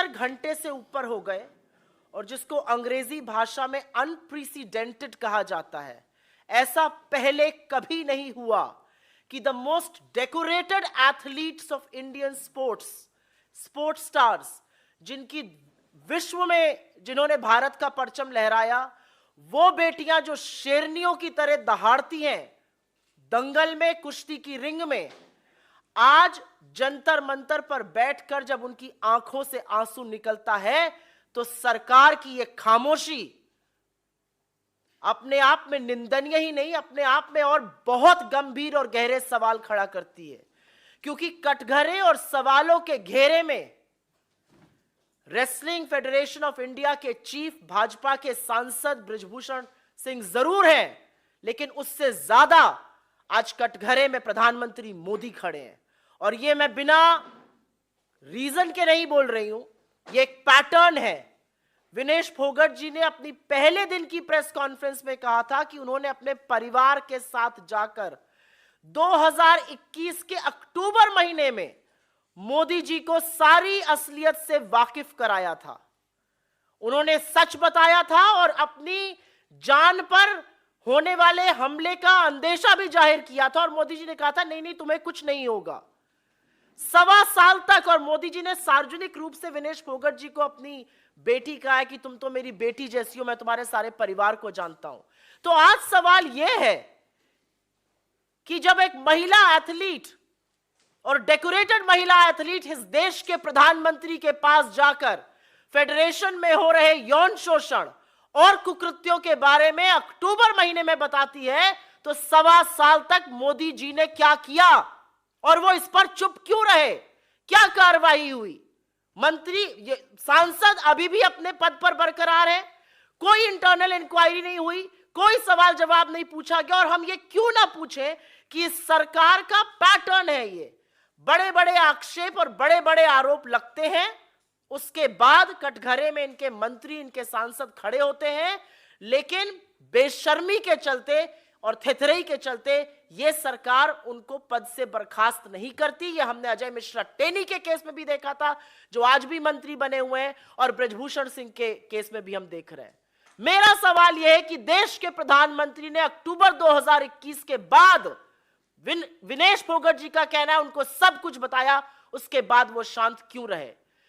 72 घंटे से ऊपर हो गए और जिसको अंग्रेजी भाषा में अनप्रेसिडेंटेड कहा जाता है। ऐसा पहले कभी नहीं हुआ कि the most decorated athletes of Indian sports stars, जिनकी विश्व में जिन्होंने भारत का परचम लहराया, वो बेटियां जो शेरनियों की तरह दहाड़ती हैं दंगल में, कुश्ती की रिंग में, आज जंतर मंतर पर बैठकर जब उनकी आंखों से आंसू निकलता है तो सरकार की यह खामोशी अपने आप में निंदनीय ही नहीं, अपने आप में और बहुत गंभीर और गहरे सवाल खड़ा करती है। क्योंकि कटघरे और सवालों के घेरे में रेसलिंग फेडरेशन ऑफ इंडिया के चीफ, भाजपा के सांसद बृजभूषण सिंह जरूर हैं, लेकिन उससे ज्यादा आज कटघरे में प्रधानमंत्री मोदी खड़े हैं। और ये मैं बिना रीजन के नहीं बोल रही हूं, ये एक पैटर्न है। विनेश फोगट जी ने अपनी पहले दिन की प्रेस कॉन्फ्रेंस में कहा था कि उन्होंने अपने परिवार के साथ जाकर 2021 के अक्टूबर महीने में मोदी जी को सारी असलियत से वाकिफ कराया था। उन्होंने सच बताया था और अपनी जान पर होने वाले हमले का अंदेशा भी जाहिर किया था। और मोदी जी ने कहा था नहीं नहीं, तुम्हें कुछ नहीं होगा। 1.25 साल तक, और मोदी जी ने सार्वजनिक रूप से विनेश फोगट जी को अपनी बेटी कहा है कि तुम तो मेरी बेटी जैसी हो, मैं तुम्हारे सारे परिवार को जानता हूं। तो आज सवाल यह है कि जब एक महिला एथलीट और डेकोरेटेड महिला एथलीट इस देश के प्रधानमंत्री के पास जाकर फेडरेशन में हो रहे यौन शोषण और कुकृत्यों के बारे में अक्टूबर महीने में बताती है, तो 1.25 साल तक मोदी जी ने क्या किया और वो इस पर चुप क्यों रहे? क्या कार्रवाई हुई? मंत्री, सांसद अभी भी अपने पद पर बरकरार है, कोई इंटरनल इंक्वायरी नहीं हुई, कोई सवाल जवाब नहीं पूछा गया। और हम ये क्यों ना पूछें कि इस सरकार का पैटर्न है, ये बड़े बड़े आक्षेप और बड़े बड़े आरोप लगते हैं, उसके बाद कटघरे में इनके मंत्री, इनके सांसद खड़े होते हैं, लेकिन बेशर्मी के चलते और थेथरई के चलते ये सरकार उनको पद से बर्खास्त नहीं करती। ये हमने अजय मिश्रा टेनी के केस में भी देखा था, जो आज भी मंत्री बने हुए हैं, और बृजभूषण सिंह के केस में भी हम देख रहे हैं। मेरा सवाल यह है कि देश के प्रधानमंत्री ने अक्टूबर 2021 के बाद, विनेश फोगट जी का कहना है उनको सब कुछ बताया, उसके बाद वो शांत क्यों रहे?